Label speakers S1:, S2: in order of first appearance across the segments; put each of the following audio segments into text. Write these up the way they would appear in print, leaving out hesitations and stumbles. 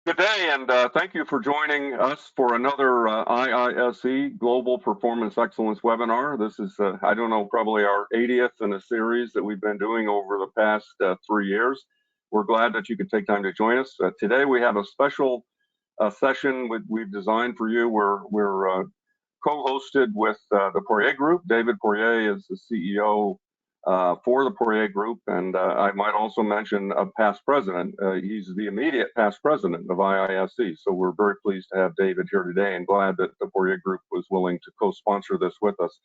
S1: Good day, and thank you for joining us for another IISE Global Performance Excellence webinar. This is, I don't know, probably our 80th in a series that we've been doing over the past 3 years. We're glad that you could take time to join us. Today we have a special session we've designed for you. We're co-hosted with the Poirier Group. David Poirier is the CEO for the Poirier Group, and I might also mention a past president. He's the immediate past president of IISE, so we're very pleased to have David here today and glad that the Poirier Group was willing to co-sponsor this with us.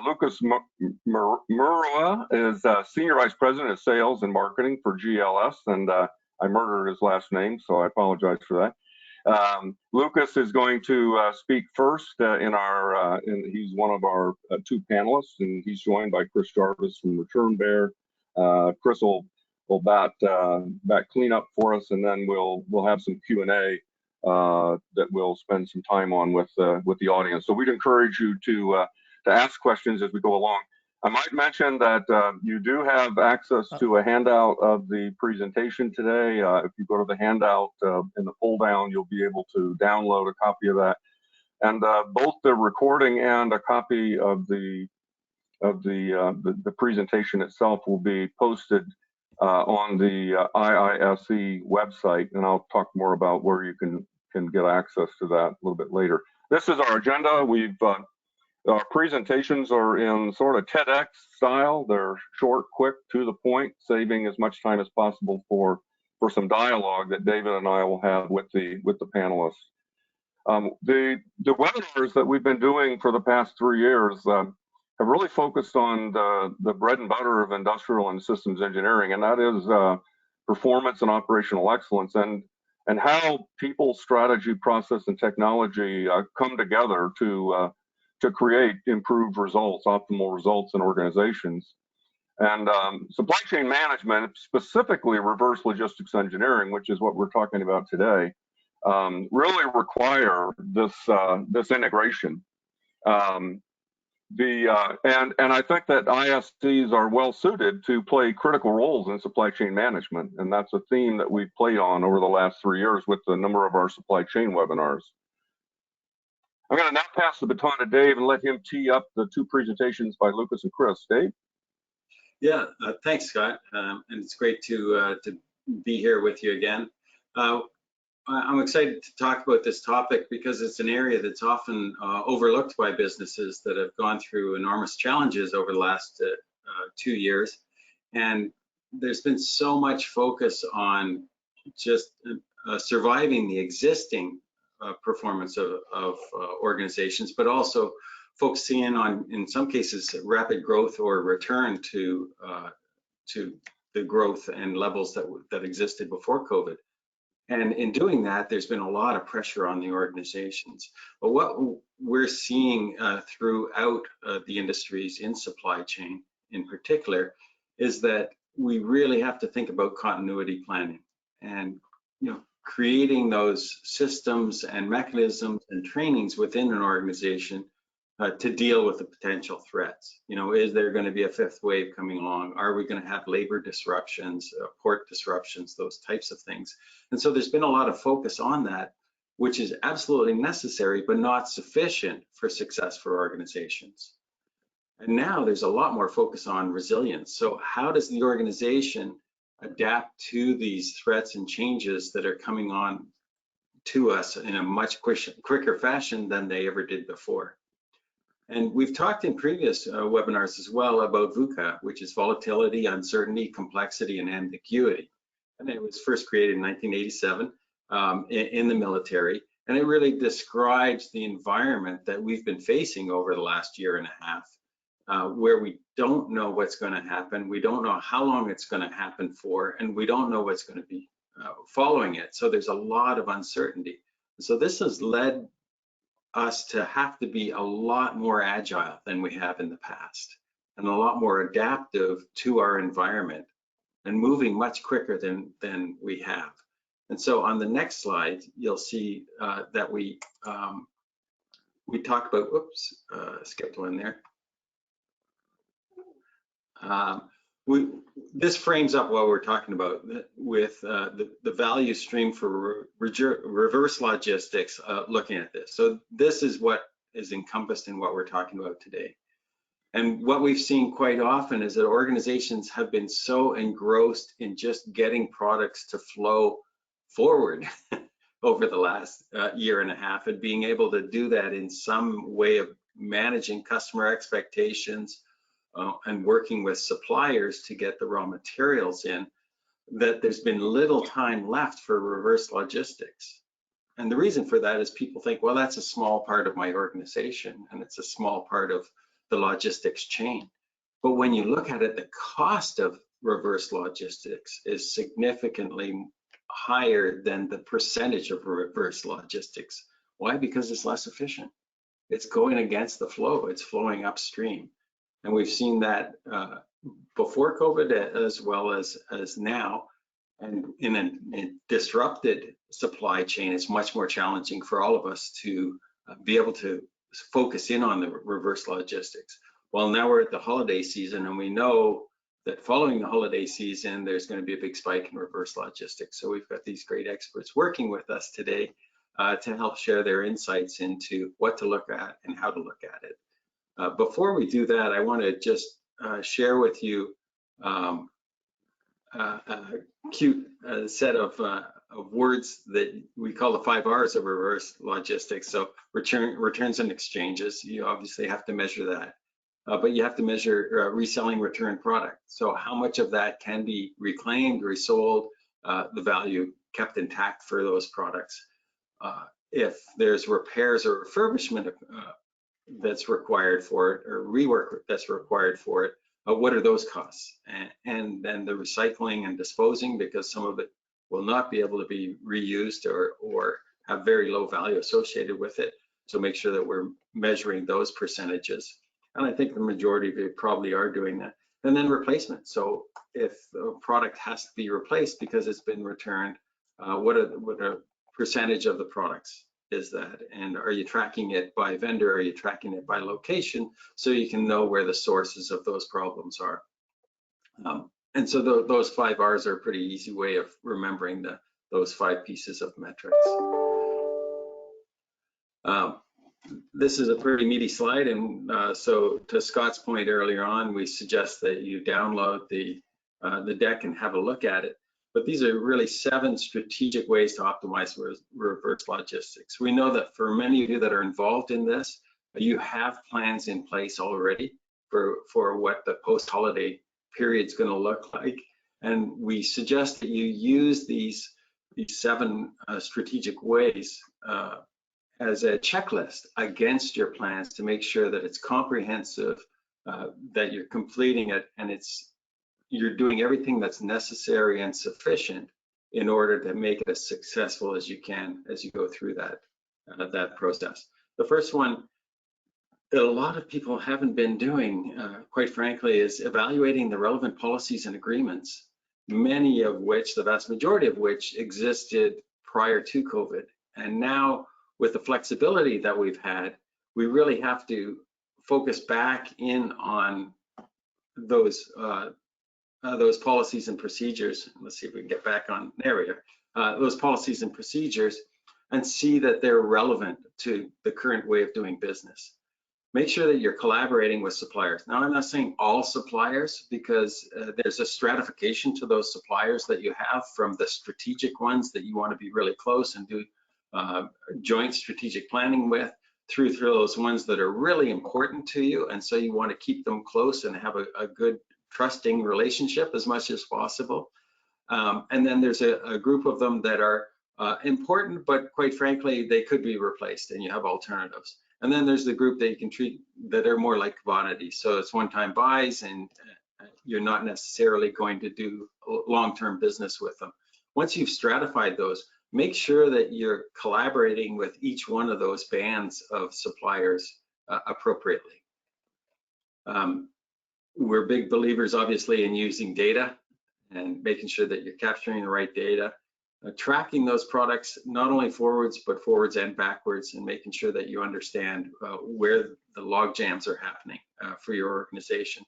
S1: Lucas Murua is Senior Vice President of Sales and Marketing for GLS, and I murdered his last name, so I apologize for that. Lucas is going to speak first he's one of our 2 panelists, and he's joined by Chris Jarvis from Return Bear. Chris will bat cleanup for us, and then we'll have some Q&A that we'll spend some time on with the audience. So we'd encourage you to ask questions as we go along. I might mention that you do have access to a handout of the presentation today. If you go to the handout in the pull down, you'll be able to download a copy of that. And both the recording and a copy of the presentation itself will be posted on the IISE website, and I'll talk more about where you can get access to that a little bit later. This is our agenda. Our presentations are in sort of TEDx style. They're short, quick, to the point, saving as much time as possible for some dialogue that David and I will have with the panelists. The webinars that we've been doing for the past 3 years have really focused on the bread and butter of industrial and systems engineering, and that is performance and operational excellence, and how people, strategy, process, and technology come together to create improved results, optimal results in organizations. And supply chain management, specifically reverse logistics engineering, which is what we're talking about today, really require this integration. And I think that ISCs are well suited to play critical roles in supply chain management, and that's a theme that we've played on over the last 3 years with a number of our supply chain webinars. I'm going to now pass the baton to Dave and let him tee up the 2 presentations by Lucas and Chris. Dave?
S2: Yeah, thanks, Scott. And it's great to be here with you again. I'm excited to talk about this topic because it's an area that's often overlooked by businesses that have gone through enormous challenges over the last 2 years. And there's been so much focus on just surviving the existing performance of organizations, but also focusing in on, in some cases, rapid growth or return to the growth and levels that existed before COVID. And in doing that, there's been a lot of pressure on the organizations. But what we're seeing throughout the industries in supply chain in particular is that we really have to think about continuity planning and, creating those systems and mechanisms and trainings within an organization to deal with the potential threats. Is there going to be a 5th wave coming along? Are we going to have labor disruptions, port disruptions, those types of things? And so there's been a lot of focus on that, which is absolutely necessary, but not sufficient for success for organizations. And now there's a lot more focus on resilience. So how does the organization adapt to these threats and changes that are coming on to us in a much quicker fashion than they ever did before? And we've talked in previous webinars as well about VUCA, which is volatility, uncertainty, complexity, and ambiguity. And it was first created in 1987 in the military. And it really describes the environment that we've been facing over the last year and a half, where we don't know what's going to happen. We don't know how long it's going to happen for, and we don't know what's going to be following it. So there's a lot of uncertainty. So this has led us to have to be a lot more agile than we have in the past, and a lot more adaptive to our environment, and moving much quicker than we have. And so on the next slide, you'll see that we talk about, skipped one there. this frames up what we're talking about with the value stream for reverse logistics, looking at this. So this is what is encompassed in what we're talking about today. And what we've seen quite often is that organizations have been so engrossed in just getting products to flow forward over the last year and a half, and being able to do that in some way of managing customer expectations and working with suppliers to get the raw materials in, that there's been little time left for reverse logistics. And the reason for that is people think, well, that's a small part of my organization and it's a small part of the logistics chain. But when you look at it, the cost of reverse logistics is significantly higher than the percentage of reverse logistics. Why? Because it's less efficient. It's going against the flow. It's flowing upstream. And we've seen that before COVID as well as now. And in a disrupted supply chain, it's much more challenging for all of us to be able to focus in on the reverse logistics. Well, now we're at the holiday season, and we know that following the holiday season, there's going to be a big spike in reverse logistics. So we've got these great experts working with us today to help share their insights into what to look at and how to look at it. Before we do that, I want to just share with you a cute set of words that we call the 5 R's of reverse logistics. So returns and exchanges, you obviously have to measure that, but you have to measure reselling return product. So how much of that can be reclaimed, resold, the value kept intact for those products. If there's repairs or refurbishment that's required for it, or rework that's required for it, what are those costs? And then the recycling and disposing, because some of it will not be able to be reused or have very low value associated with it. So make sure that we're measuring those percentages. And I think the majority of you probably are doing that. And then replacement. So if a product has to be replaced because it's been returned, what a percentage of the products is that? And are you tracking it by vendor? Are you tracking it by location? So you can know where the sources of those problems are. And so those 5 R's are a pretty easy way of remembering those 5 pieces of metrics. This is a pretty meaty slide, and so to Scott's point earlier on, we suggest that you download the deck and have a look at it. But these are really 7 strategic ways to optimize reverse logistics. We know that for many of you that are involved in this, you have plans in place already for what the post-holiday period is going to look like. And we suggest that you use these 7 strategic ways as a checklist against your plans to make sure that it's comprehensive, that you're completing it, and you're doing everything that's necessary and sufficient in order to make it as successful as you can as you go through that process. The first one that a lot of people haven't been doing, quite frankly, is evaluating the relevant policies and agreements, many of which, the vast majority of which, existed prior to COVID. And now, with the flexibility that we've had, we really have to focus back in on those policies and procedures. Let's see if we can get back on, there we are. Those policies and procedures, and see that they're relevant to the current way of doing business. Make sure that you're collaborating with suppliers. Now, I'm not saying all suppliers, because there's a stratification to those suppliers that you have, from the strategic ones that you want to be really close and do joint strategic planning with, through those ones that are really important to you, and so you want to keep them close and have a good trusting relationship as much as possible. And then there's a group of them that are important, but quite frankly, they could be replaced and you have alternatives. And then there's the group that you can treat that are more like commodities. So it's one-time buys, and you're not necessarily going to do long-term business with them. Once you've stratified those, make sure that you're collaborating with each one of those bands of suppliers appropriately. We're big believers, obviously, in using data and making sure that you're capturing the right data, tracking those products, not only forwards, but forwards and backwards, and making sure that you understand where the log jams are happening for your organization.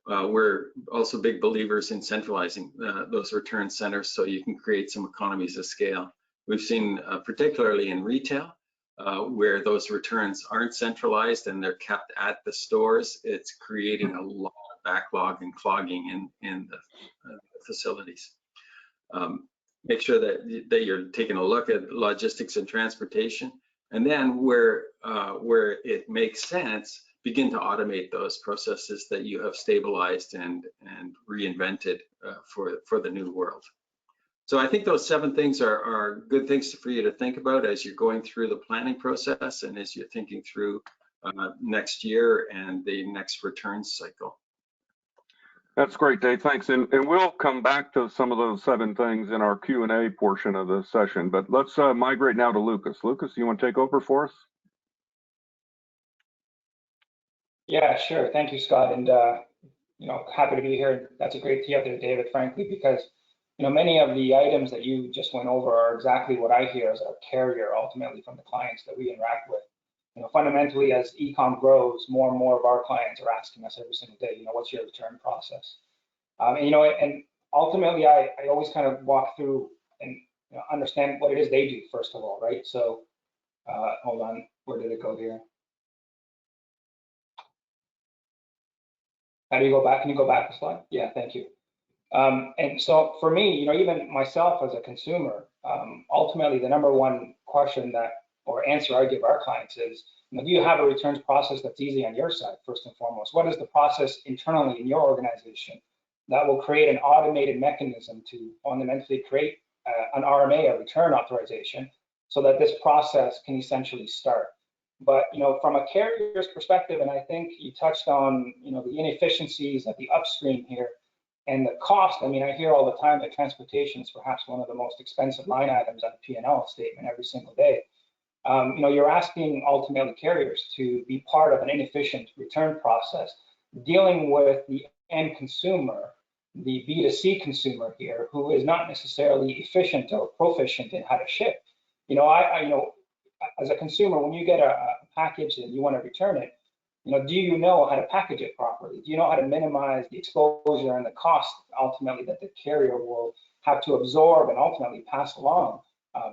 S2: we're also big believers in centralizing those return centers so you can create some economies of scale. We've seen, particularly in retail, where those returns aren't centralized and they're kept at the stores, it's creating a lot of backlog and clogging in the facilities. Make sure that you're taking a look at logistics and transportation, and then where it makes sense, begin to automate those processes that you have stabilized and reinvented for the new world. So I think those 7 things are good things for you to think about as you're going through the planning process and as you're thinking through next year and the next returns cycle.
S1: That's great, Dave. Thanks. And we'll come back to some of those 7 things in our Q&A portion of the session. But let's migrate now to Lucas. Lucas, you want to take over for us?
S3: Yeah, sure. Thank you, Scott. And, happy to be here. That's a great tee up there, David, frankly, because, many of the items that you just went over are exactly what I hear as a carrier, ultimately, from the clients that we interact with. Fundamentally, as e-com grows, more and more of our clients are asking us every single day, what's your return process? And ultimately, I always kind of walk through and understand what it is they do, first of all, right? So, hold on, where did it go here? How do you go back? Can you go back a slide? Yeah, thank you. And so for me, even myself as a consumer, ultimately the number one question or answer I give our clients is, do you have a returns process that's easy on your side, first and foremost? What is the process internally in your organization that will create an automated mechanism to fundamentally create an RMA, a return authorization, so that this process can essentially start? But from a carrier's perspective, and I think you touched on the inefficiencies at the upstream here and the cost. I mean, I hear all the time that transportation is perhaps one of the most expensive line items on the P&L statement every single day. You're asking ultimately carriers to be part of an inefficient return process, dealing with the end consumer, the B2C consumer here, who is not necessarily efficient or proficient in how to ship. As a consumer, when you get a package and you want to return it, do you know how to package it properly? Do you know how to minimize the exposure and the cost ultimately that the carrier will have to absorb and ultimately pass along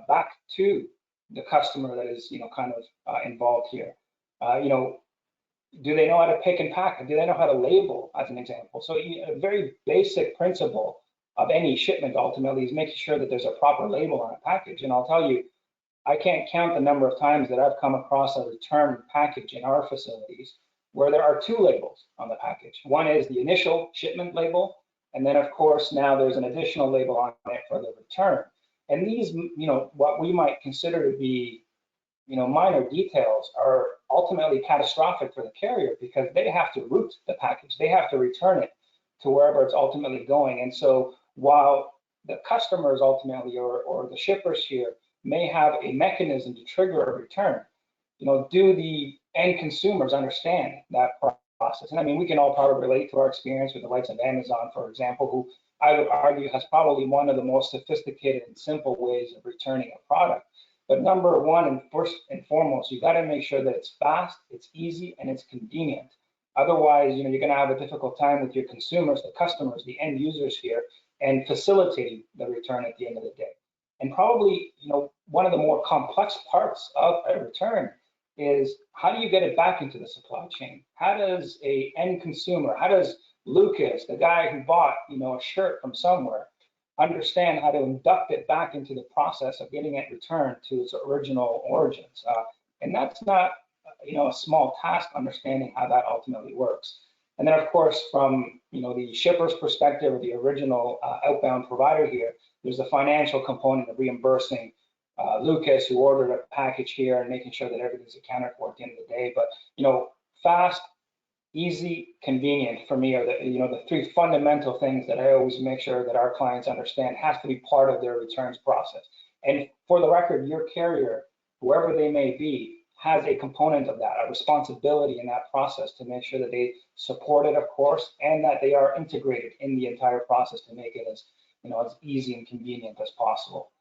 S3: back to the customer that is, kind of involved here? Do they know how to pick and pack? Do they know how to label, as an example? So a very basic principle of any shipment ultimately is making sure that there's a proper label on a package. And I'll tell you, I can't count the number of times that I've come across a return package in our facilities where there are 2 labels on the package. One is the initial shipment label, and then of course now there's an additional label on it for the return. And these, what we might consider to be, minor details are ultimately catastrophic for the carrier because they have to route the package. They have to return it to wherever it's ultimately going. And so while the customers ultimately or the shippers here may have a mechanism to trigger a return, do the end consumers understand that process? And I mean, we can all probably relate to our experience with the likes of Amazon, for example, who I would argue has probably one of the most sophisticated and simple ways of returning a product. But number one, and first and foremost, you got to make sure that it's fast, it's easy, and it's convenient. Otherwise, you're going to have a difficult time with your consumers, the customers, the end users here, and facilitating the return at the end of the day. And probably, one of the more complex parts of a return is how do you get it back into the supply chain? How does a end consumer, how does Lucas, the guy who bought, a shirt from somewhere, understand how to induct it back into the process of getting it returned to its original origins? And that's not, a small task, understanding how that ultimately works. And then, of course, from the shipper's perspective or the original outbound provider here, there's the financial component of reimbursing Lucas, who ordered a package here, and making sure that everything's accounted for at the end of the day. But fast, easy, convenient for me are the 3 fundamental things that I always make sure that our clients understand has to be part of their returns process. And for the record, your carrier, whoever they may be, has a component of that, a responsibility in that process to make sure that they support it, of course, and that they are integrated in the entire process to make it as as easy and convenient as possible.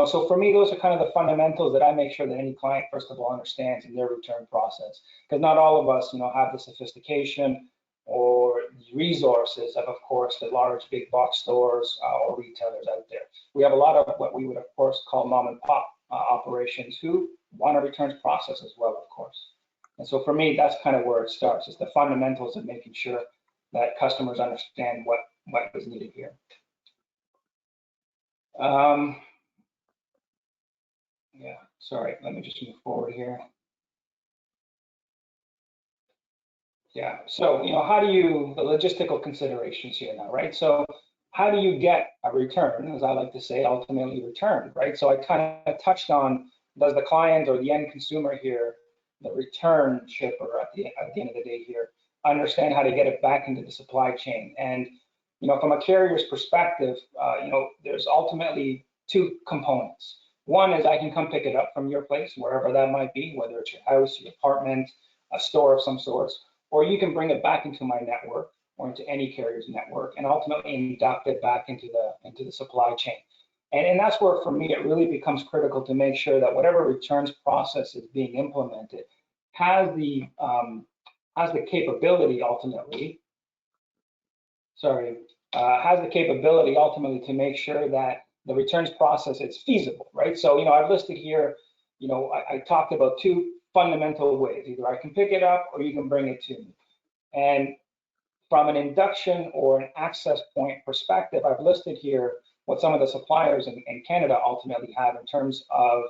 S3: So for me, those are kind of the fundamentals that I make sure that any client, first of all, understands in their return process, because not all of us, have the sophistication or the resources of course, the large big box stores or retailers out there. We have a lot of what we would, of course, call mom and pop operations who want a returns process as well, of course. And so for me, that's kind of where it starts. It's the fundamentals of making sure that customers understand what is needed here. Yeah, sorry, let me just move forward here. Yeah, so, how do you, the logistical considerations here now, right? So how do you get a return, as I like to say, ultimately returned, right? So I kind of touched on, does the client or the end consumer here, the return shipper at the end of the day here, understand how to get it back into the supply chain? And, from a carrier's perspective, there's ultimately two components. One is I can come pick it up from your place, wherever that might be, whether it's your house, your apartment, a store of some sorts, or you can bring it back into my network or into any carrier's network and ultimately induct it back into the supply chain. And that's where, for me, it really becomes critical to make sure that whatever returns process is being implemented has the capability ultimately, has the capability ultimately to make sure that the returns process is feasible, right? So, I've listed here, I talked about two fundamental ways. Either I can pick it up or you can bring it to me. And from an induction or an access point perspective, I've listed here what some of the suppliers in Canada ultimately have in terms of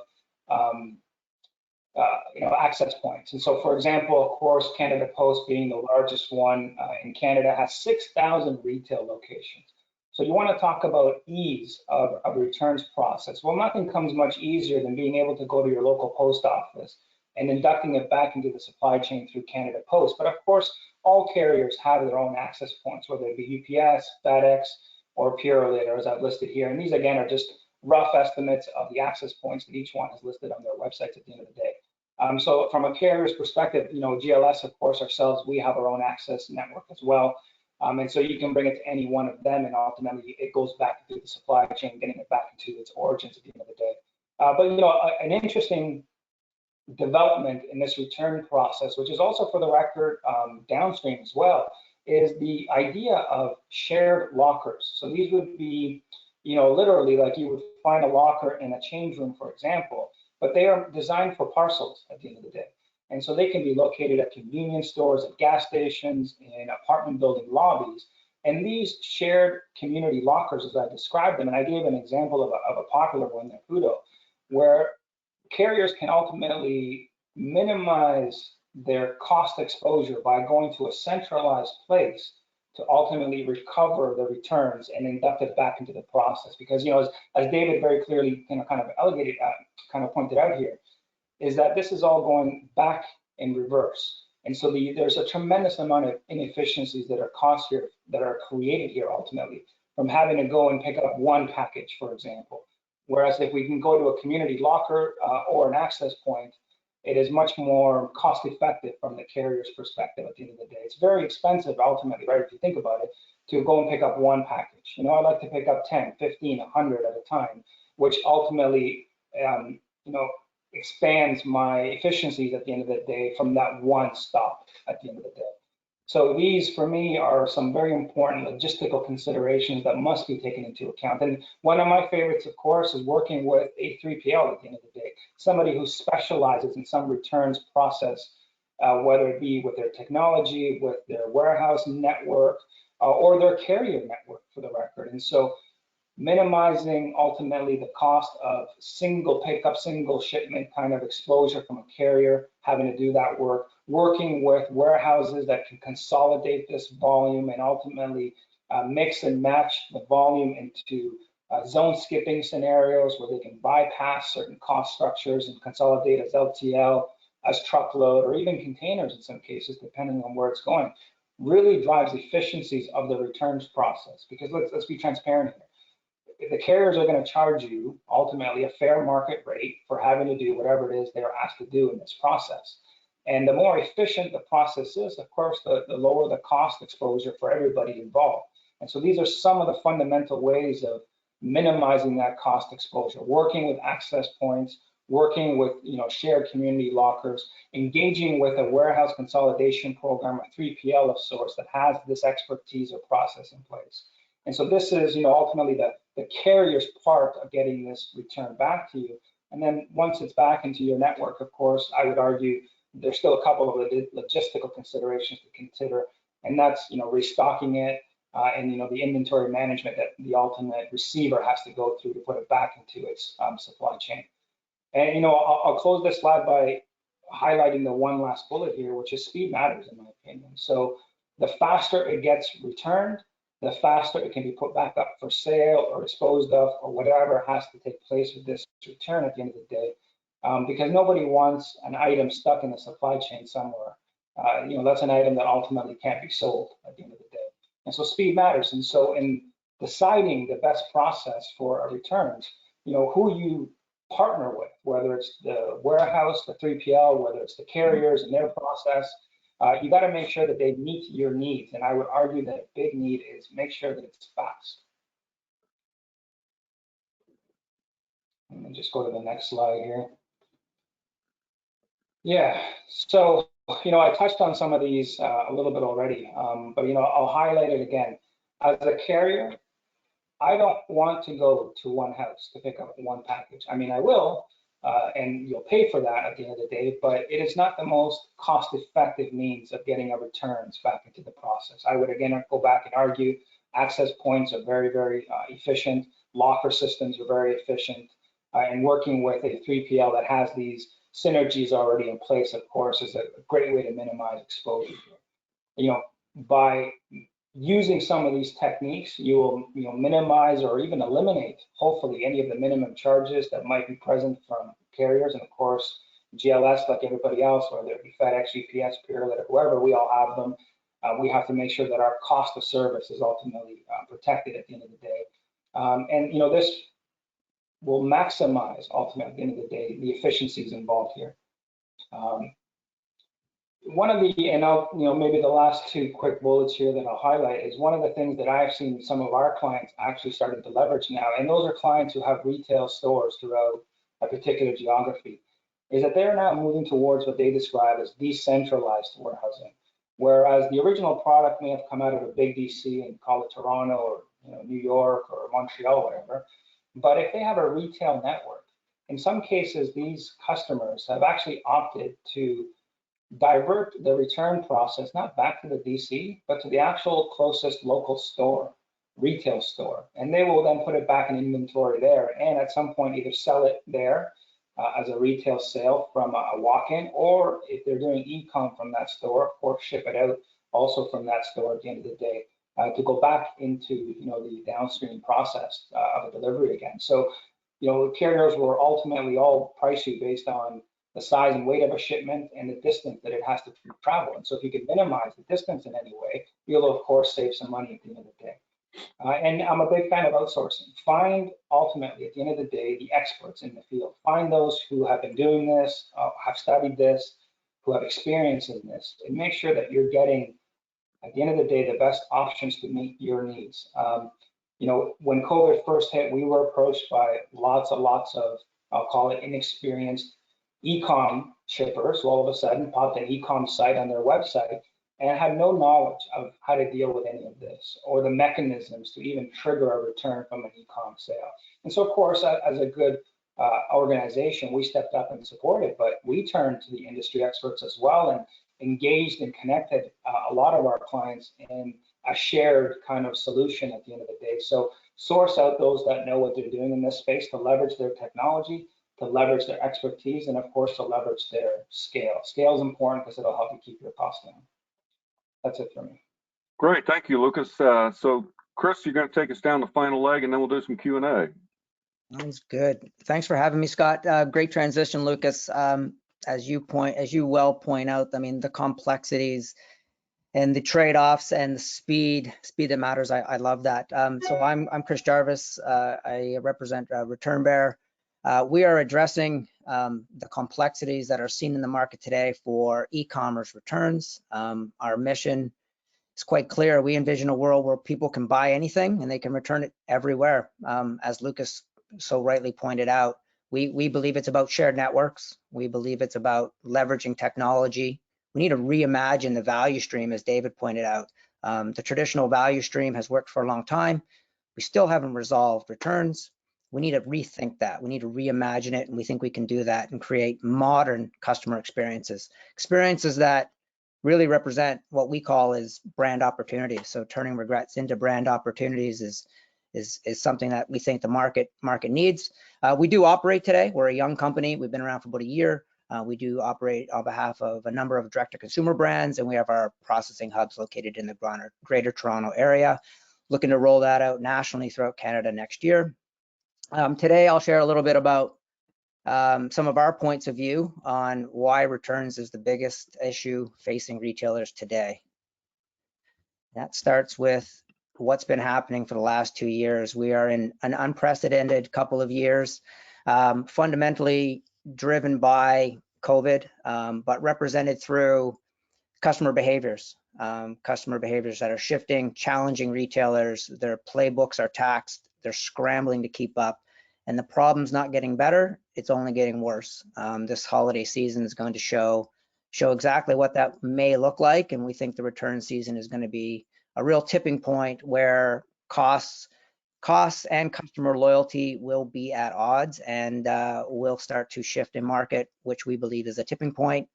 S3: access points. And so, for example, of course, Canada Post being the largest one in Canada has 6,000 retail locations. So you want to talk about ease of a returns process. Well, nothing comes much easier than being able to go to your local post office and inducting it back into the supply chain through Canada Post. But of course, all carriers have their own access points, whether it be UPS, FedEx, or Purolator, as I've listed here. And these, again, are just rough estimates of the access points that each one is listed on their websites at the end of the day. So from a carrier's perspective, GLS, of course, ourselves, we have our own access network as well. And so you can bring it to any one of them, and ultimately it goes back into the supply chain, getting it back into its origins at the end of the day. But an interesting development in this return process, which is also, for the record, downstream as well, is the idea of shared lockers. So these would be, literally like you would find a locker in a change room, for example, but they are designed for parcels at the end of the day. And so they can be located at convenience stores, at gas stations, in apartment building lobbies. And these shared community lockers, as I described them, and I gave an example of a popular one, the Pudo, where carriers can ultimately minimize their cost exposure by going to a centralized place to ultimately recover the returns and induct it back into the process. Because, as David very clearly kind of pointed out here, is that this is all going back in reverse. And so there's a tremendous amount of inefficiencies that are created here ultimately from having to go and pick up one package, for example. Whereas if we can go to a community locker or an access point, it is much more cost effective from the carrier's perspective at the end of the day. It's very expensive ultimately, right, if you think about it, to go and pick up one package. I like to pick up 10, 15, 100 at a time, which ultimately, expands my efficiencies at the end of the day from that one stop at the end of the day. So these, for me, are some very important logistical considerations that must be taken into account. And one of my favorites, of course, is working with a 3PL at the end of the day, somebody who specializes in some returns process, whether it be with their technology, with their warehouse network, or their carrier network, for the record. And so minimizing ultimately the cost of single pickup, single shipment kind of exposure from a carrier, having to do that work, working with warehouses that can consolidate this volume and ultimately mix and match the volume into zone skipping scenarios where they can bypass certain cost structures and consolidate as LTL, as truckload, or even containers in some cases, depending on where it's going, really drives efficiencies of the returns process. Because let's be transparent here. The carriers are going to charge you ultimately a fair market rate for having to do whatever it is they're asked to do in this process. And the more efficient the process is, of course, the lower the cost exposure for everybody involved. And so these are some of the fundamental ways of minimizing that cost exposure, working with access points, working with shared community lockers, engaging with a warehouse consolidation program, a 3PL of sorts that has this expertise or process in place. And so this is ultimately the carrier's part of getting this return back to you. And then once it's back into your network, of course, I would argue there's still a couple of logistical considerations to consider, and that's restocking it and the inventory management that the ultimate receiver has to go through to put it back into its supply chain. And I'll close this slide by highlighting the one last bullet here, which is speed matters in my opinion. So the faster it gets returned, the faster it can be put back up for sale or disposed of or whatever has to take place with this return at the end of the day. Because nobody wants an item stuck in the supply chain somewhere. That's an item that ultimately can't be sold at the end of the day. And so speed matters. And so in deciding the best process for a returns, who you partner with, whether it's the warehouse, the 3PL, whether it's the carriers and their process, you got to make sure that they meet your needs. And I would argue that a big need is make sure that it's fast. And then just go to the next slide here. Yeah, so, I touched on some of these a little bit already, but, I'll highlight it again. As a carrier, I don't want to go to one house to pick up one package. I mean, I will, and you'll pay for that at the end of the day, but it is not the most cost-effective means of getting our returns back into the process. I would, again, go back and argue access points are very, very efficient. Locker systems are very efficient. And working with a 3PL that has these synergies already in place, of course, is a great way to minimize exposure. By using some of these techniques, you will minimize or even eliminate, hopefully, any of the minimum charges that might be present from carriers. And of course, GLS, like everybody else, whether it be FedEx, UPS, Purelator, whoever, we all have them. We have to make sure that our cost of service is ultimately protected at the end of the day. And this will maximize, ultimately, at the end of the day, the efficiencies involved here. One of the, and I'll, maybe the last two quick bullets here that I'll highlight is one of the things that I've seen some of our clients actually starting to leverage now, and those are clients who have retail stores throughout a particular geography, is that they're now moving towards what they describe as decentralized warehousing. Whereas the original product may have come out of a big DC and call it Toronto or New York or Montreal, whatever. But if they have a retail network, in some cases, these customers have actually opted to divert the return process, not back to the DC, but to the actual closest local store, retail store. And they will then put it back in inventory there and at some point either sell it there as a retail sale from a walk-in, or if they're doing e-com from that store, or ship it out also from that store at the end of the day. To go back into the downstream process of a delivery again. So carriers will ultimately all price you based on the size and weight of a shipment and the distance that it has to travel. And so if you can minimize the distance in any way, you'll of course save some money at the end of the day. And I'm a big fan of outsourcing. Find ultimately at the end of the day the experts in the field. Find those who have been doing this, have studied this, who have experience in this, and make sure that you're getting, at the end of the day, the best options to meet your needs. When COVID first hit, we were approached by lots of, I'll call it inexperienced e-com shippers who all of a sudden popped an e-com site on their website and had no knowledge of how to deal with any of this or the mechanisms to even trigger a return from an e-com sale. And so, of course, as a good organization, we stepped up and supported, but we turned to the industry experts as well and engaged and connected a lot of our clients in a shared kind of solution at the end of the day. So source out those that know what they're doing in this space to leverage their technology, to leverage their expertise, and of course to leverage their scale. Scale is important because it'll help you keep your costs down. That's it for me.
S1: Great, thank you, Lucas. So Chris, you're going to take us down the final leg and then we'll do some Q&A.
S4: Sounds good. Thanks for having me, Scott. Great transition, Lucas. As you well point out, I mean, the complexities and the trade-offs and the speed that matters. I love that. So I'm Chris Jarvis. I represent Return Bear. We are addressing the complexities that are seen in the market today for e-commerce returns. Our mission is quite clear. We envision a world where people can buy anything and they can return it everywhere. As Lucas so rightly pointed out, We believe it's about shared networks. We believe it's about leveraging technology. We need to reimagine the value stream, as David pointed out. The traditional value stream has worked for a long time. We still haven't resolved returns. We need to rethink that. We need to reimagine it, and we think we can do that and create modern customer experiences that really represent what we call is brand opportunities. So turning regrets into brand opportunities is something that we think the market needs. We do operate today. We're a young company. We've been around for about a year. We do operate on behalf of a number of direct-to-consumer brands, and we have our processing hubs located in the Greater Toronto area. Looking to roll that out nationally throughout Canada next year. Today, I'll share a little bit about some of our points of view on why returns is the biggest issue facing retailers today. That starts with what's been happening for the last 2 years. We are in an unprecedented couple of years, fundamentally driven by COVID, but represented through customer behaviors that are shifting, challenging retailers. Their playbooks are taxed. They're scrambling to keep up. And the problem's not getting better, it's only getting worse. This holiday season is going to show exactly what that may look like, and we think the return season is going to be a real tipping point where costs and customer loyalty will be at odds, and will start to shift in market, which we believe is a tipping point,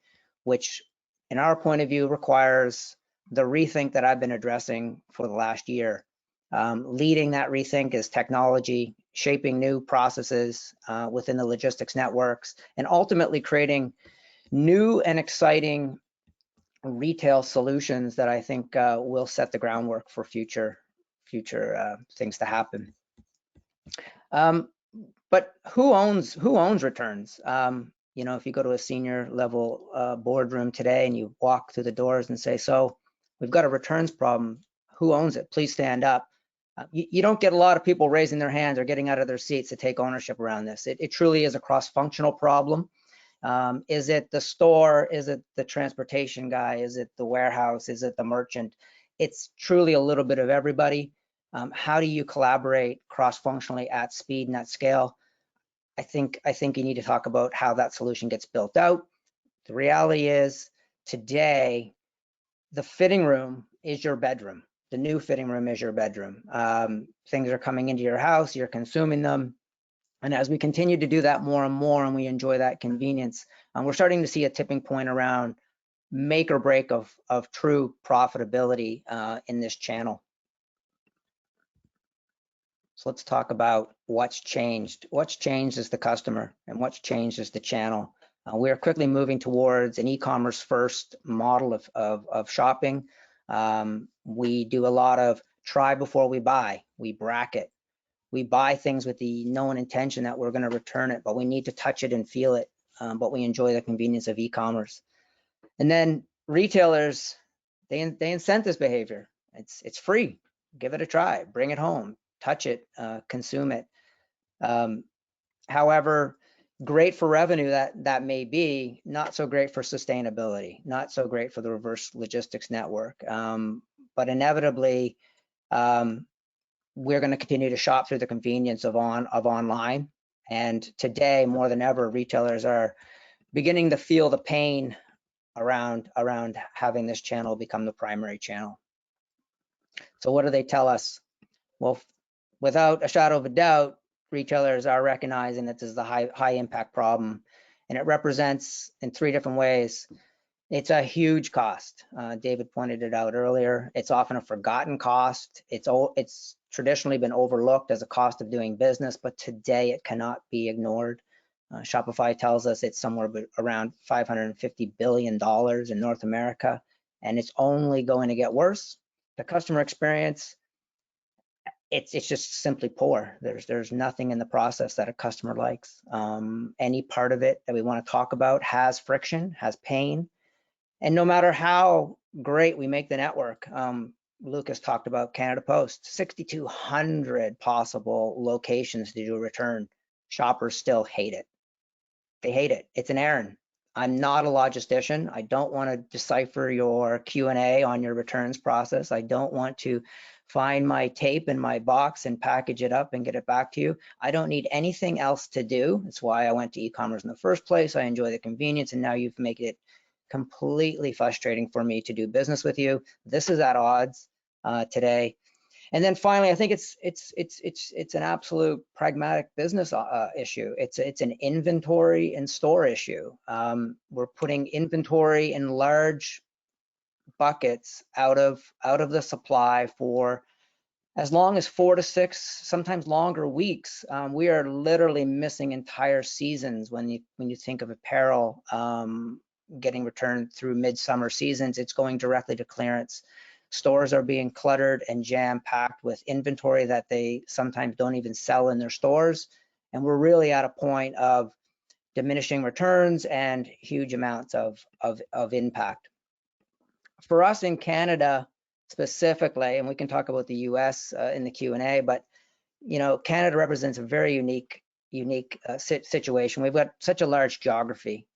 S4: which in our point of view requires the rethink that I've been addressing for the last year. Leading that rethink is technology, shaping new processes within the logistics networks, and ultimately creating new and exciting retail solutions that I think will set the groundwork for future things to happen. But who owns returns? You know, if you go to a senior level boardroom today and you walk through the doors and say, so we've got a returns problem, who owns it? Please stand up. You don't get a lot of people raising their hands or getting out of their seats to take ownership around this. It truly is a cross-functional problem. Is it the store? Is it the transportation guy? Is it the warehouse? Is it the merchant? It's truly a little bit of everybody. How do you collaborate cross-functionally at speed and at scale? I think you need to talk about how that solution gets built out. The reality is today, the fitting room is your bedroom. The new fitting room is your bedroom. Things are coming into your house, you're consuming them. And as we continue to do that more and more, and we enjoy that convenience, we're starting to see a tipping point around make or break of true profitability in this channel. So let's talk about what's changed. What's changed is the customer, and what's changed is the channel. We are quickly moving towards an e-commerce first model of shopping. We do a lot of try before we buy. We bracket. We buy things with the known intention that we're going to return it, but we need to touch it and feel it. But we enjoy the convenience of e-commerce. And then retailers, they incent this behavior. It's free. Give it a try. Bring it home. Touch it. Consume it. However, great for revenue that may be, not so great for sustainability, not so great for the reverse logistics network. But inevitably, we're going to continue to shop through the convenience of online. And today, more than ever, retailers are beginning to feel the pain around having this channel become the primary channel. So what do they tell us? Well, without a shadow of a doubt, retailers are recognizing that this is a high impact problem, and it represents in 3 different ways. It's a huge cost. David pointed it out earlier. It's often a forgotten cost. It's traditionally been overlooked as a cost of doing business, but today it cannot be ignored. Shopify tells us it's somewhere around $550 billion in North America, and it's only going to get worse. The customer experience, it's just simply poor. There's nothing in the process that a customer likes. Any part of it that we want to talk about has friction, has pain. And no matter how great we make the network, Lucas talked about Canada Post, 6,200 possible locations to do a return. Shoppers still hate it. They hate it. It's an errand. I'm not a logistician. I don't want to decipher your Q&A on your returns process. I don't want to find my tape in my box and package it up and get it back to you. I don't need anything else to do. That's why I went to e-commerce in the first place. I enjoy the convenience, and now you've made it completely frustrating for me to do business with you. This is at odds today. And then finally, I think it's an absolute pragmatic business issue. It's an inventory and store issue. We're putting inventory in large buckets out of the supply for as long as 4 to 6, sometimes longer weeks. We are literally missing entire seasons when you think of apparel getting returned through midsummer seasons. It's going directly to clearance. Stores are being cluttered and jam-packed with inventory that they sometimes don't even sell in their stores. And we're really at a point of diminishing returns and huge amounts of impact. For us in Canada specifically, and we can talk about the US in the Q&A, but Canada represents a very unique situation. We've got such a large geography.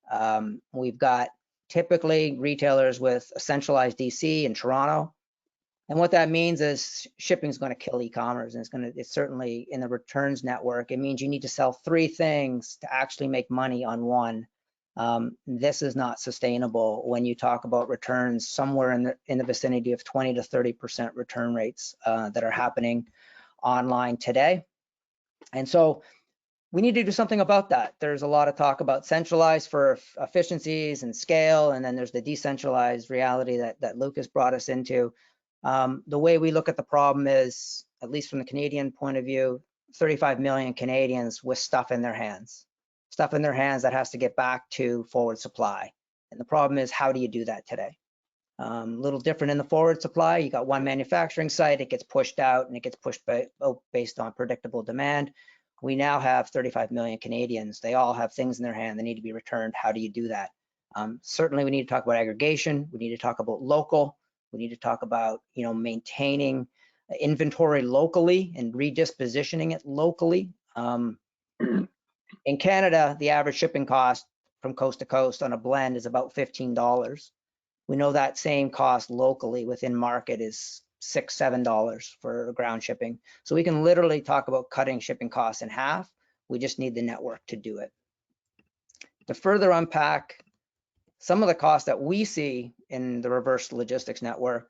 S4: We've got typically retailers with a centralized DC in Toronto. And what that means is shipping is going to kill e-commerce, and it's certainly in the returns network. It means you need to sell 3 things to actually make money on one. This is not sustainable when you talk about returns somewhere in the vicinity of 20 to 30% return rates that are happening online today. And so we need to do something about that. There's a lot of talk about centralized for efficiencies and scale, and then there's the decentralized reality that Lucas brought us into. The way we look at the problem is, at least from the Canadian point of view, 35 million Canadians with stuff in their hands that has to get back to forward supply. And the problem is, how do you do that today? A little different in the forward supply. You got one manufacturing site, it gets pushed out, and it gets pushed based on predictable demand. We now have 35 million Canadians. They all have things in their hand that need to be returned. How do you do that? Certainly we need to talk about aggregation. We need to talk about local. We need to talk about, maintaining inventory locally and redispositioning it locally. In Canada, the average shipping cost from coast to coast on a blend is about $15. We know that same cost locally within market is $6, $7 for ground shipping. So we can literally talk about cutting shipping costs in half. We just need the network to do it. To further unpack some of the costs that we see in the reverse logistics network,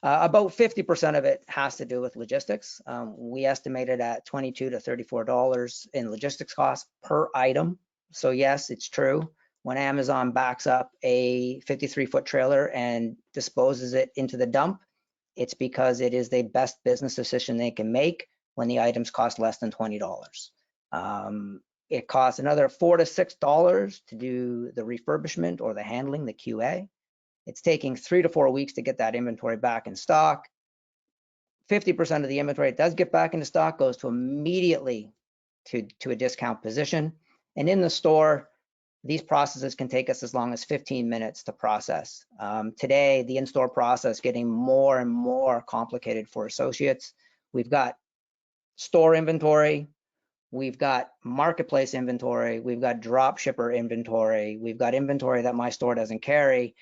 S4: about 50% of it has to do with logistics. We estimate it at $22 to $34 in logistics costs per item. So yes, it's true. When Amazon backs up a 53-foot trailer and disposes it into the dump, it's because it is the best business decision they can make when the items cost less than $20. It costs another $4 to $6 to do the refurbishment or the handling, the QA. It's taking 3 to 4 weeks to get that inventory back in stock. 50% of the inventory it does get back into stock goes to immediately to a discount position. And in the store, these processes can take us as long as 15 minutes to process. Today, the in-store process getting more and more complicated for associates. We've got store inventory, we've got marketplace inventory, we've got drop shipper inventory, we've got inventory that my store doesn't carry.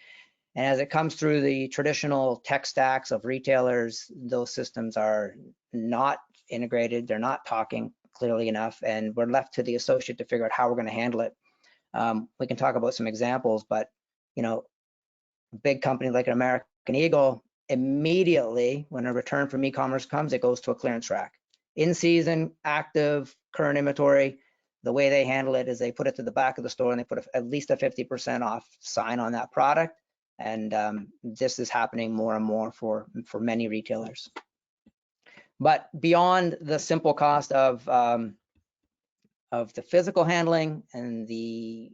S4: And as it comes through the traditional tech stacks of retailers, those systems are not integrated, they're not talking clearly enough, and we're left to the associate to figure out how we're going to handle it. We can talk about some examples, but a big company like an American Eagle, immediately when a return from e-commerce comes, it goes to a clearance rack. In season, active, current inventory, the way they handle it is they put it to the back of the store and they put at least a 50% off sign on that product. And this is happening more and more for many retailers. But beyond the simple cost of the physical handling and the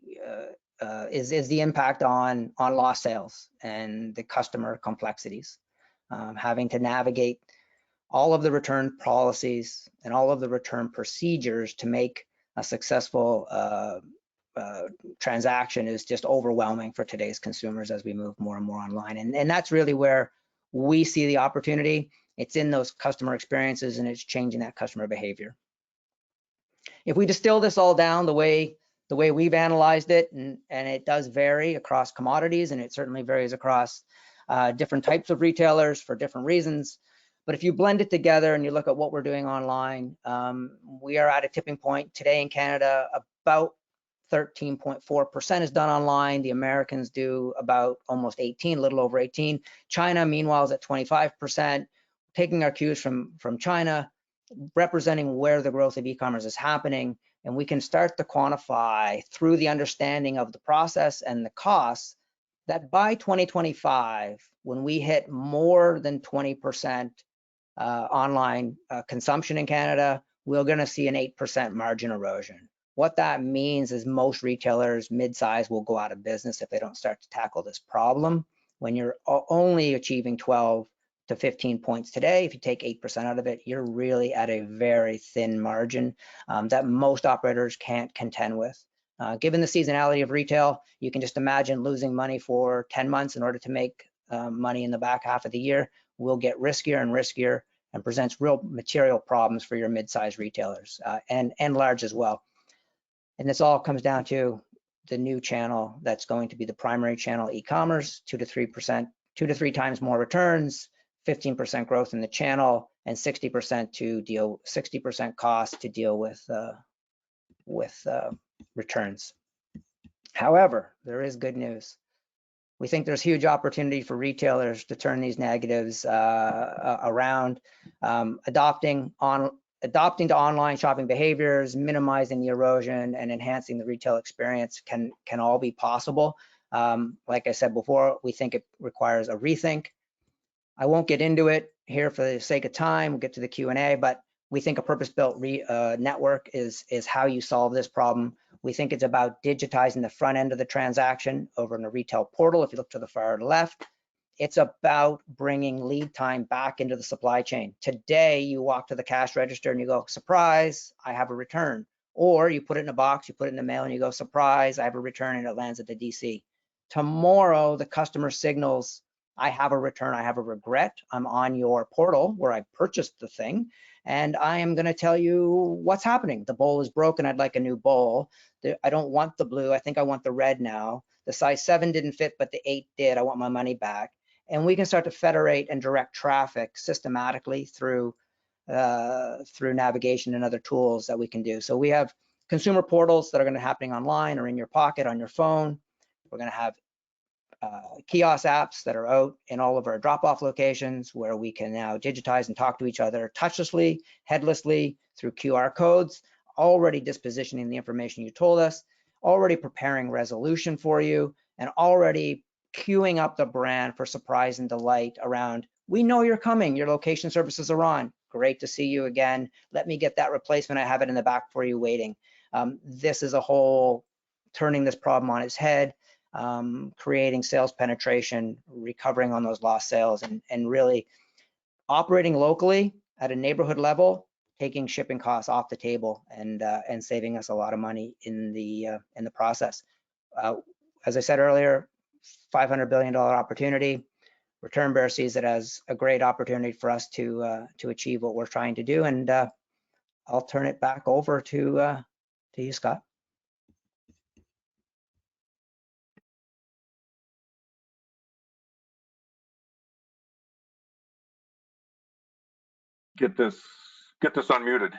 S4: is the impact on lost sales and the customer complexities, having to navigate all of the return policies and all of the return procedures to make a successful transaction is just overwhelming for today's consumers as we move more and more online. And that's really where we see the opportunity. It's in those customer experiences and it's changing that customer behavior. If we distill this all down the way we've analyzed it, and it does vary across commodities, and it certainly varies across different types of retailers for different reasons. But if you blend it together and you look at what we're doing online, we are at a tipping point today in Canada. About 13.4% is done online. The Americans do about almost 18, a little over 18. China, meanwhile, is at 25%. Taking our cues from China, representing where the growth of e-commerce is happening, and we can start to quantify through the understanding of the process and the costs that by 2025, when we hit more than 20% online consumption in Canada, we're going to see an 8% margin erosion. What that means is most retailers mid-size will go out of business if they don't start to tackle this problem. When you're only achieving 12 to 15 points today, if you take 8% out of it, you're really at a very thin margin that most operators can't contend with. Given the seasonality of retail, you can just imagine losing money for 10 months in order to make money in the back half of the year will get riskier and riskier and presents real material problems for your mid-sized retailers and large as well. And this all comes down to the new channel that's going to be the primary channel, e-commerce, 2 to 3 times more returns, 15% growth in the channel, and 60% cost to deal with returns. However, there is good news. We think there's huge opportunity for retailers to turn these negatives around, adopting to online shopping behaviors, minimizing the erosion, and enhancing the retail experience can all be possible. Like I said before, we think it requires a rethink. I won't get into it here for the sake of time. We'll get to the Q&A, but we think a purpose-built network is how you solve this problem. We think it's about digitizing the front end of the transaction over in a retail portal. If you look to the far left, it's about bringing lead time back into the supply chain. Today, you walk to the cash register and you go, surprise, I have a return. Or you put it in a box, you put it in the mail and you go, surprise, I have a return, and it lands at the DC. Tomorrow, the customer signals, I have a return, I have a regret. I'm on your portal where I purchased the thing, and I am going to tell you what's happening. The bowl is broken. I'd like a new bowl. I don't want the blue. I think I want the red now. The size 7 didn't fit, but the 8 did. I want my money back. And we can start to federate and direct traffic systematically through navigation and other tools that we can do. So we have consumer portals that are going to be happening online or in your pocket on your phone. We're going to have kiosk apps that are out in all of our drop-off locations where we can now digitize and talk to each other touchlessly, headlessly, through QR codes, already dispositioning the information you told us, already preparing resolution for you, and already queuing up the brand for surprise and delight around, we know you're coming, your location services are on, great to see you again, let me get that replacement, I have it in the back for you waiting. This is a whole turning this problem on its head, creating sales penetration, recovering on those lost sales, and really operating locally at a neighborhood level, taking shipping costs off the table and saving us a lot of money in the process. As I said earlier, $500 billion opportunity. Return Bear sees it as a great opportunity for us to achieve what we're trying to do. And I'll turn it back over to you, Scott.
S1: Get this unmuted.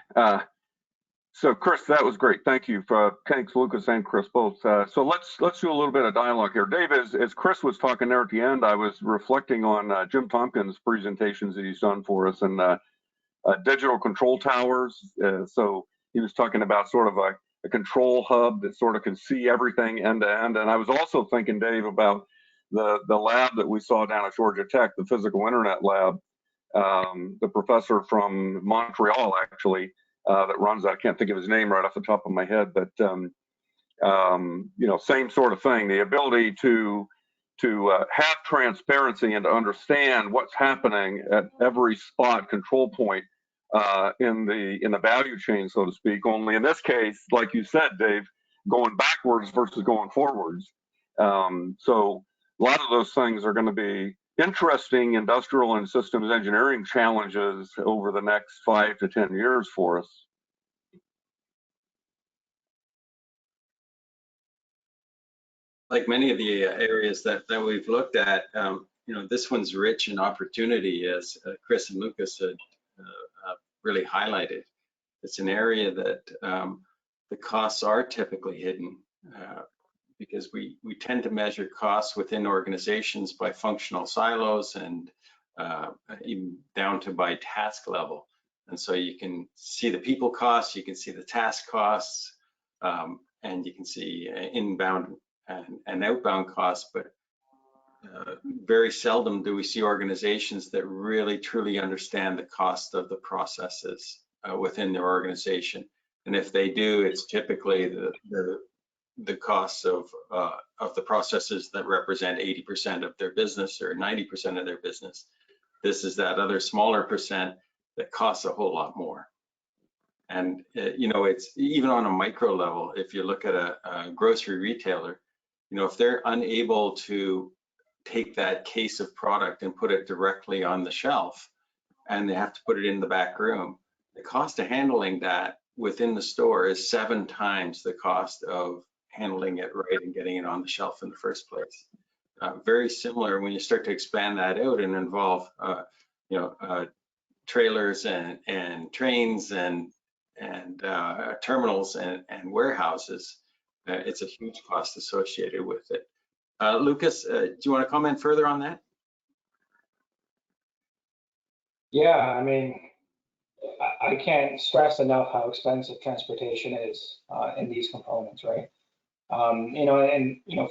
S1: So Chris, that was great. Thank you. Thanks, Lucas and Chris both. So let's do a little bit of dialogue here. Dave, as Chris was talking there at the end, I was reflecting on Jim Tompkins' presentations that he's done for us and digital control towers. So he was talking about sort of a control hub that sort of can see everything end to end. And I was also thinking, Dave, about the lab that we saw down at Georgia Tech, the physical internet lab. The professor from Montreal, actually, that runs that. I can't think of his name right off the top of my head, but same sort of thing. The ability to have transparency and to understand what's happening at every spot control point in the value chain, so to speak. Only in this case, like you said, Dave, going backwards versus going forwards. So a lot of those things are going to be interesting industrial and systems engineering challenges over the next 5 to 10 years for us.
S2: Like many of the areas that we've looked at, this one's rich in opportunity, as Chris and Lucas had really highlighted. It's an area that the costs are typically hidden because we tend to measure costs within organizations by functional silos and even down to by task level. And so you can see the people costs, you can see the task costs, and you can see inbound and outbound costs, but very seldom do we see organizations that really truly understand the cost of the processes within their organization. And if they do, it's typically the costs of the processes that represent 80% of their business or 90% of their business. This is that other smaller percent that costs a whole lot more. And it's even on a micro level. If you look at a grocery retailer, if they're unable to take that case of product and put it directly on the shelf, and they have to put it in the back room, the cost of handling that within the store is 7 times the cost of handling it right and getting it on the shelf in the first place. Very similar when you start to expand that out and involve, trailers and trains and terminals and warehouses. It's a huge cost associated with it. Lucas, do you want to comment further on that?
S3: Yeah, I mean, I can't stress enough how expensive transportation is in these components, right?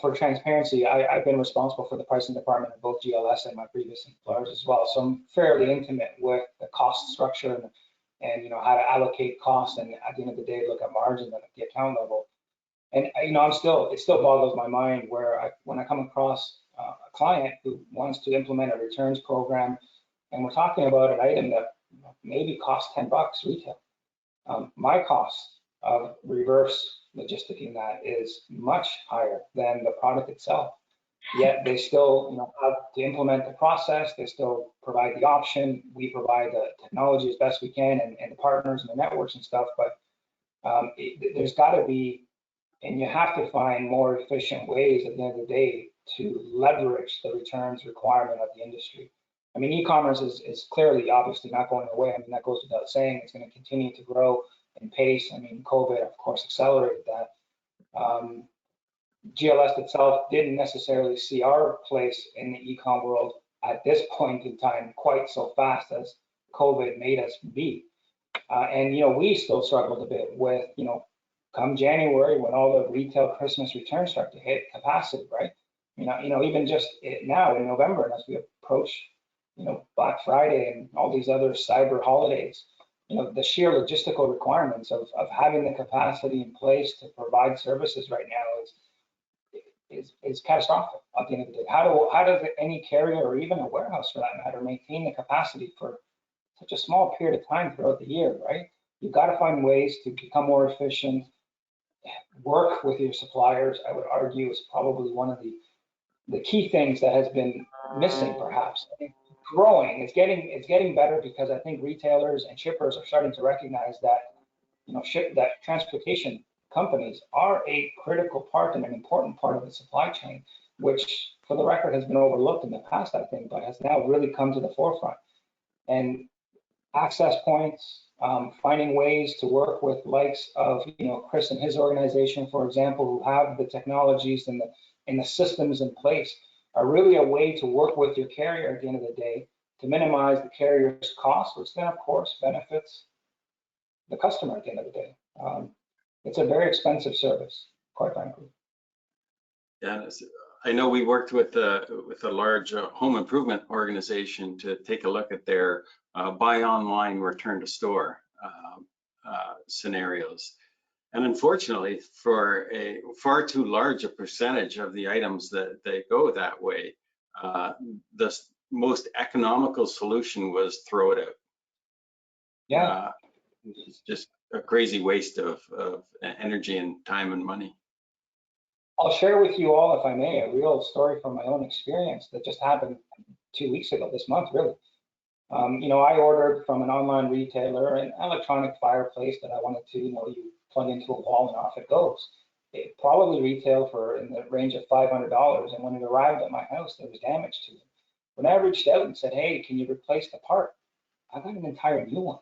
S3: For transparency, I've been responsible for the pricing department of both GLS and my previous employers as well. So I'm fairly intimate with the cost structure and how to allocate costs, and at the end of the day, look at margins at the account level. And it still boggles my mind when I come across a client who wants to implement a returns program, and we're talking about an item that maybe costs $10 retail. My cost of reverse logisticing that is much higher than the product itself. Yet they still have to implement the process. They still provide the option. We provide the technology as best we can and the partners and the networks and stuff. But there's got to be, and you have to find more efficient ways at the end of the day to leverage the returns requirement of the industry. I mean, e-commerce is clearly, obviously not going away. I mean, that goes without saying. It's going to continue to grow in pace. I mean, COVID, of course, accelerated that. GLS itself didn't necessarily see our place in the e-com world at this point in time quite so fast as COVID made us be. And we still struggled a bit with, come January when all the retail Christmas returns start to hit capacity, right? Even just now in November, and as we approach, Black Friday and all these other cyber holidays, the sheer logistical requirements of having the capacity in place to provide services right now is catastrophic at the end of the day. How does any carrier or even a warehouse for that matter maintain the capacity for such a small period of time throughout the year, right? You've got to find ways to become more efficient, work with your suppliers, I would argue, is probably one of the key things that has been missing perhaps. Growing, it's getting better because I think retailers and shippers are starting to recognize that, that transportation companies are a critical part and an important part of the supply chain, which for the record has been overlooked in the past, I think, but has now really come to the forefront. And access points, finding ways to work with likes of, Chris and his organization, for example, who have the technologies and the systems in place, are really a way to work with your carrier at the end of the day to minimize the carrier's cost, which then of course benefits the customer at the end of the day. It's a very expensive service, quite frankly.
S2: Yeah, I know we worked with a large home improvement organization to take a look at their buy online, return to store scenarios. And unfortunately, for a far too large a percentage of the items that they go that way, the most economical solution was throw it out.
S3: Yeah.
S2: It's just a crazy waste of energy and time and money.
S3: I'll share with you all, if I may, a real story from my own experience that just happened 2 weeks ago, this month, really. I ordered from an online retailer an electronic fireplace that I wanted to, you plug into a wall and off it goes. It probably retailed for in the range of $500, and when it arrived at my house, there was damage to it. When I reached out and said, hey, can you replace the part? I got an entire new one.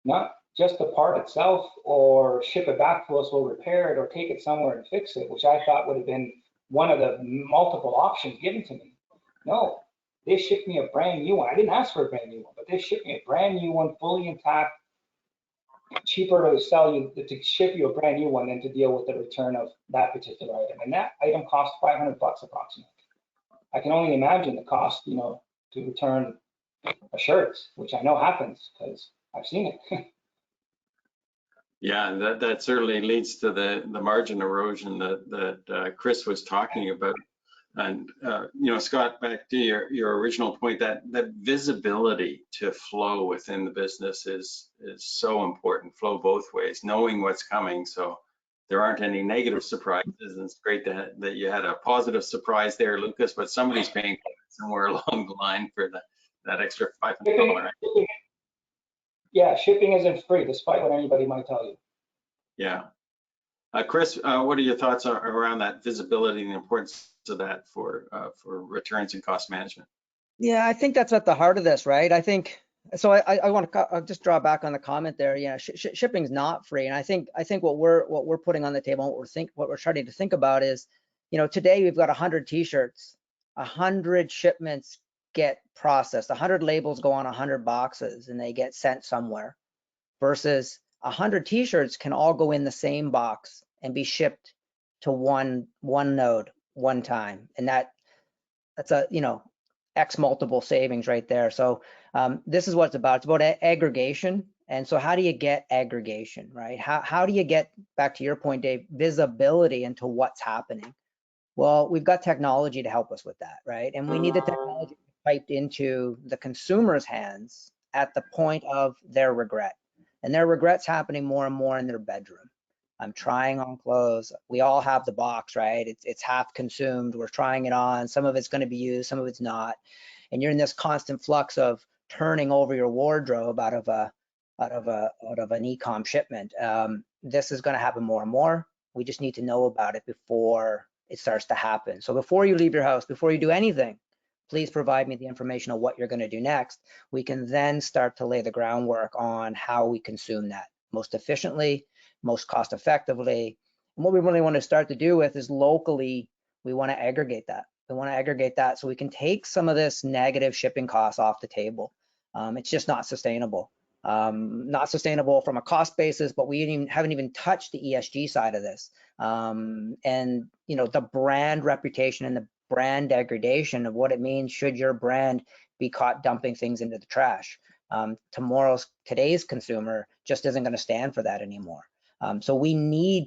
S3: Not just the part itself, or ship it back to us, we'll repair it, or take it somewhere and fix it, which I thought would have been one of the multiple options given to me. No, they shipped me a brand new one. I didn't ask for a brand new one, but they shipped me a brand new one, fully intact. Cheaper to sell you, to ship you a brand new one than to deal with the return of that particular item. And that item cost $500 approximately. I can only imagine the cost, to return a shirt, which I know happens because I've seen it.
S2: Yeah, that certainly leads to the margin erosion that Chris was talking about. And Scott, back to your original point, that visibility to flow within the business is so important. Flow both ways, knowing what's coming, so there aren't any negative surprises. And it's great that you had a positive surprise there, Lucas. But somebody's paying somewhere along the line for that extra $500.
S3: Yeah, shipping isn't free, despite what anybody might tell you.
S2: Yeah. Chris, what are your thoughts around that visibility and the importance of that for returns and cost management?
S4: Yeah, I think that's at the heart of this, right? I think so. I want to just draw back on the comment there. Yeah, shipping's not free, and I think what we're putting on the table, what we're starting to think about is, today we've got 100 T-shirts, 100 shipments get processed, 100 labels go on 100 boxes, and they get sent somewhere, versus 100 T-shirts can all go in the same box and be shipped to one node one time, and that's a X multiple savings right there. So this is what it's about. It's about aggregation. And so how do you get aggregation, right? How do you get, back to your point, Dave, visibility into what's happening? Well, we've got technology to help us with that, right? And we need the technology piped into the consumer's hands at the point of their regret. And their regret's happening more and more in their bedroom. I'm trying on clothes. We all have the box, right? It's half consumed. We're trying it on. Some of it's going to be used, some of it's not. And you're in this constant flux of turning over your wardrobe out of an e-com shipment. This is going to happen more and more. We just need to know about it before it starts to happen. So before you leave your house, before you do anything, please provide me the information of what you're going to do next. We can then start to lay the groundwork on how we consume that most efficiently, most cost effectively. And what we really want to start to do with is locally, we want to aggregate that. We want to aggregate that so we can take some of this negative shipping costs off the table. It's just not sustainable. Not sustainable from a cost basis, but we haven't even touched the ESG side of this. And the brand reputation and the brand degradation of what it means should your brand be caught dumping things into the trash. Today's consumer just isn't going to stand for that anymore. So we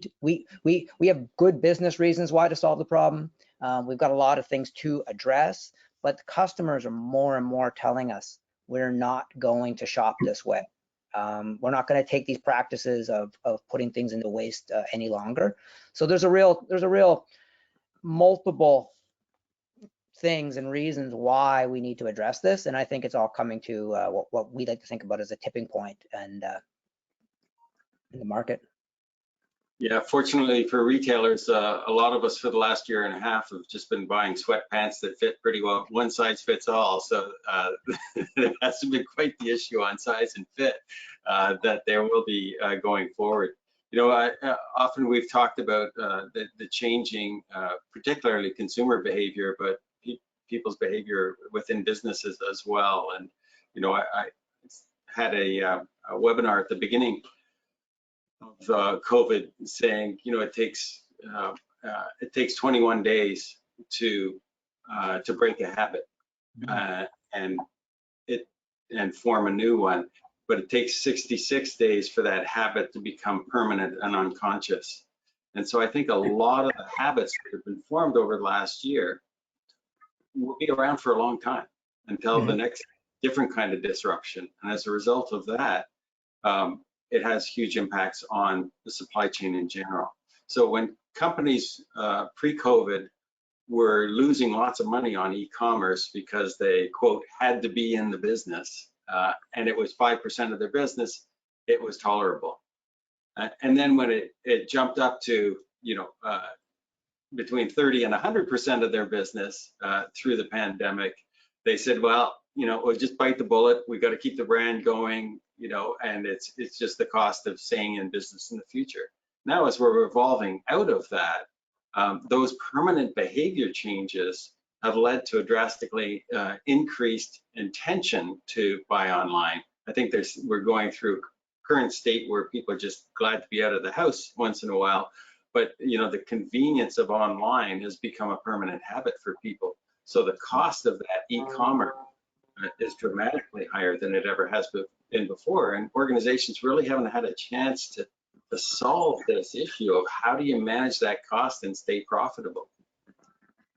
S4: have good business reasons why to solve the problem. We've got a lot of things to address, but the customers are more and more telling us we're not going to shop this way. We're not going to take these practices of putting things into waste any longer. So there's a real multiple things and reasons why we need to address this, and I think it's all coming to what we like to think about as a tipping point and in the market.
S2: Yeah, fortunately for retailers, a lot of us for the last year and a half have just been buying sweatpants that fit pretty well. One size fits all. So it hasn't been quite the issue on size and fit that there will be going forward. Often we've talked about the changing, particularly consumer behavior, but people's behavior within businesses as well. And, I had a webinar at the beginning of COVID saying, it takes 21 days to break a habit and form a new one, but it takes 66 days for that habit to become permanent and unconscious. And so I think a lot of the habits that have been formed over the last year will be around for a long time until the next different kind of disruption. And as a result of that, it has huge impacts on the supply chain in general. So when companies pre-COVID were losing lots of money on e-commerce because they, quote, had to be in the business, and it was 5% of their business, it was tolerable. And then when it jumped up to, between 30 and 100% of their business through the pandemic, they said, well, we'll just bite the bullet. We got to keep the brand going, and it's just the cost of staying in business in the future. Now, as we're evolving out of that, those permanent behavior changes have led to a drastically increased intention to buy online. I think we're going through a current state where people are just glad to be out of the house once in a while, but the convenience of online has become a permanent habit for people. So the cost of that e-commerce is dramatically higher than it ever has been before, and organizations really haven't had a chance to solve this issue of how do you manage that cost and stay profitable.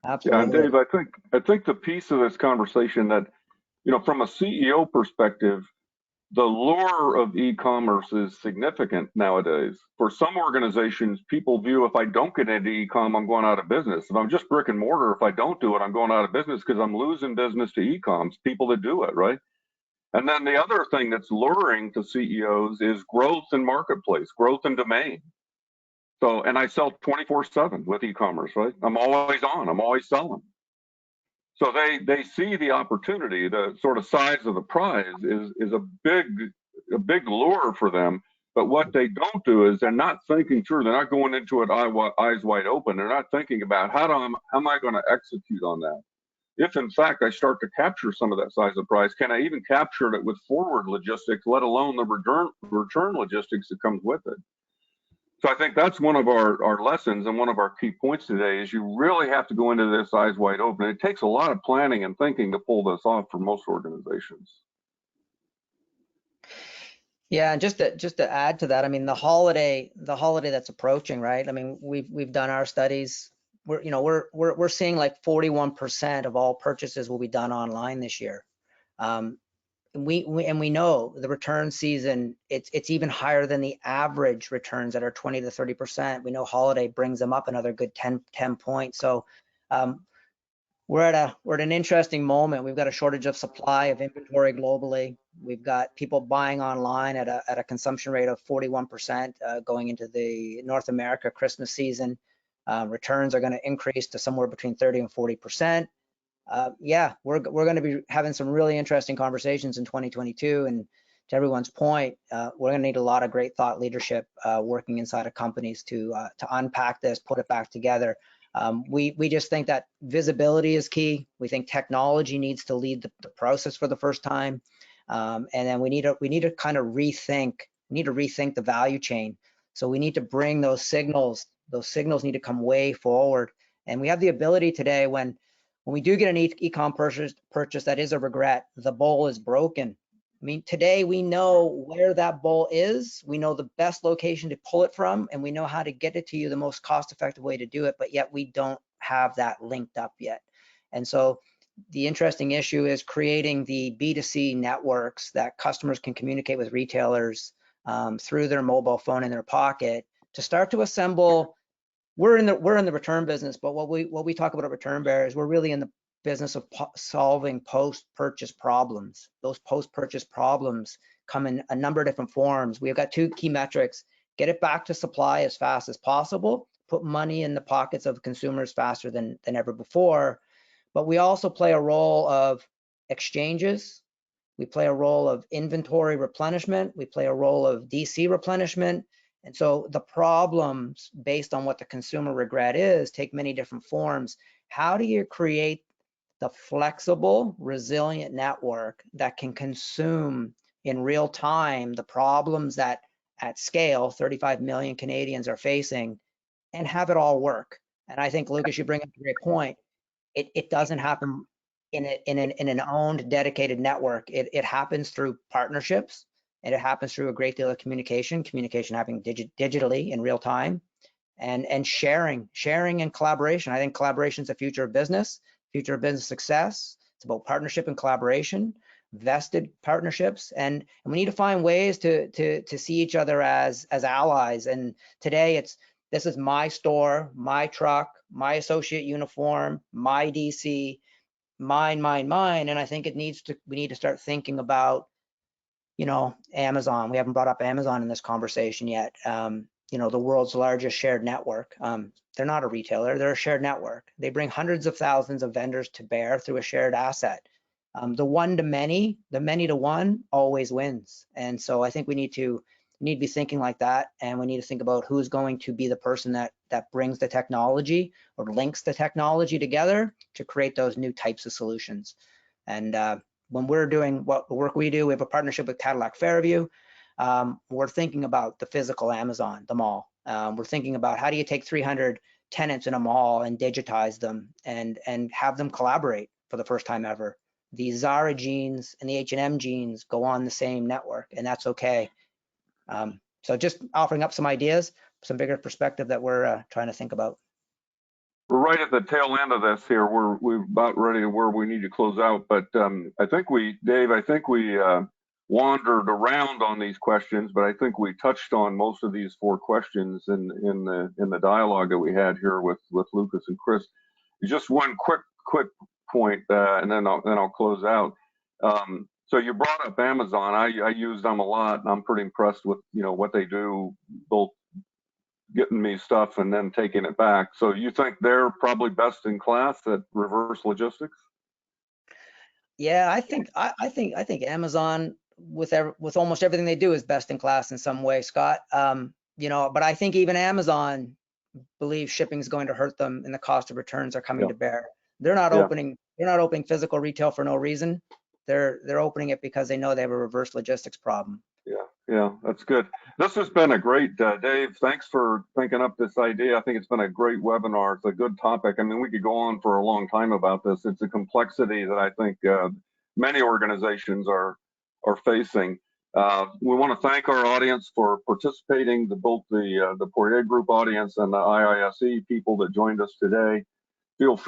S4: Absolutely.
S1: Yeah, and Dave, I think the piece of this conversation that, from a CEO perspective, the lure of e-commerce is significant nowadays. For some organizations, people view if I don't get into e-com, I'm going out of business. If I'm just brick and mortar, if I don't do it, I'm going out of business because I'm losing business to e-coms, people that do it, right? And then the other thing that's luring to CEOs is growth in marketplace, growth in domain. So, and I sell 24/7 with e-commerce, right? I'm always on, I'm always selling. So they see the opportunity, the sort of size of the prize is a big lure for them. But what they don't do is they're not thinking through. They're not going into it eyes wide open. They're not thinking about how am I going to execute on that? If in fact I start to capture some of that size of prize, can I even capture it with forward logistics, let alone the return logistics that comes with it? So I think that's one of our lessons and one of our key points today is you really have to go into this eyes wide open. It takes a lot of planning and thinking to pull this off for most organizations.
S4: Yeah, and just to add to that, I mean, the holiday that's approaching, right? I mean, we've done our studies. We're seeing like 41% of all purchases will be done online this year. We know the return season, it's even higher than the average returns that are 20 to 30%. We know holiday brings them up another good 10 points. So we're at an interesting moment. We've got a shortage of supply of inventory globally. We've got people buying online at a consumption rate of 41% going into the North America Christmas season. Returns are going to increase to somewhere between 30 and 40%. Yeah, we're going to be having some really interesting conversations in 2022. And to everyone's point, we're going to need a lot of great thought leadership working inside of companies to unpack this, put it back together. We just think that visibility is key. We think technology needs to lead the process for the first time, and then we need to kind of rethink the value chain. So we need to bring those signals. Those signals need to come way forward. And we have the ability today when we do get an e-com purchase that is a regret, the bowl is broken. I mean, today we know where that bowl is. We know the best location to pull it from, and we know how to get it to you the most cost-effective way to do it, but yet we don't have that linked up yet. And so the interesting issue is creating the B2C networks that customers can communicate with retailers through their mobile phone in their pocket to start to assemble. We're in the return business, but what we talk about at Return Bear is we're really in the business of solving post-purchase problems. Those post-purchase problems come in a number of different forms. We've got two key metrics: get it back to supply as fast as possible, put money in the pockets of consumers faster than ever before. But we also play a role of exchanges. We play a role of inventory replenishment. We play a role of DC replenishment. And so the problems based on what the consumer regret is take many different forms. How do you create the flexible, resilient network that can consume in real time the problems that at scale 35 million Canadians are facing and have it all work? And I think, Lucas, you bring up a great point. It doesn't happen in an owned, dedicated network. It happens through partnerships, and it happens through a great deal of communication happening digitally in real time, and sharing and collaboration. I think collaboration is the future of business success. It's about partnership and collaboration, vested partnerships, and we need to find ways to see each other as allies. And today this is my store, my truck, my associate uniform, my DC, mine. And I think we need to start thinking about, Amazon. We haven't brought up Amazon in this conversation yet. The world's largest shared network. They're not a retailer, they're a shared network. They bring hundreds of thousands of vendors to bear through a shared asset. The one to many, the many to one always wins. And so I think we need to be thinking like that, and we need to think about who's going to be the person that brings the technology or links the technology together to create those new types of solutions. And when we're doing what the work we do, we have a partnership with Cadillac Fairview. We're thinking about the physical Amazon, the mall. We're thinking about how do you take 300 tenants in a mall and digitize them and have them collaborate for the first time ever. The Zara jeans and the H&M jeans go on the same network, and that's okay. So just offering up some ideas, some bigger perspective that we're trying to think about.
S1: We're right at the tail end of this here. We're about ready to where we need to close out, but Dave, I think we wandered around on these questions, but I think we touched on most of these 4 questions in the dialogue that we had here with Lucas and Chris. Just one quick point, and then I'll close out. So you brought up Amazon. I use them a lot, and I'm pretty impressed with what they do, both getting me stuff and then taking it back. So you think they're probably best in class at reverse logistics?
S4: Yeah, I think Amazon with almost everything they do is best in class in some way, Scott. But I think even Amazon believes shipping is going to hurt them, and the cost of returns are coming to bear. They're not opening physical retail for no reason. They're opening it because they know they have a reverse logistics problem.
S1: Yeah, that's good. This has been a great, Dave, thanks for thinking up this idea. I think it's been a great webinar. It's a good topic. I mean, we could go on for a long time about this. It's a complexity that I think many organizations are facing. We want to thank our audience for participating, both the Poirier Group audience and the IISE people that joined us today. Feel free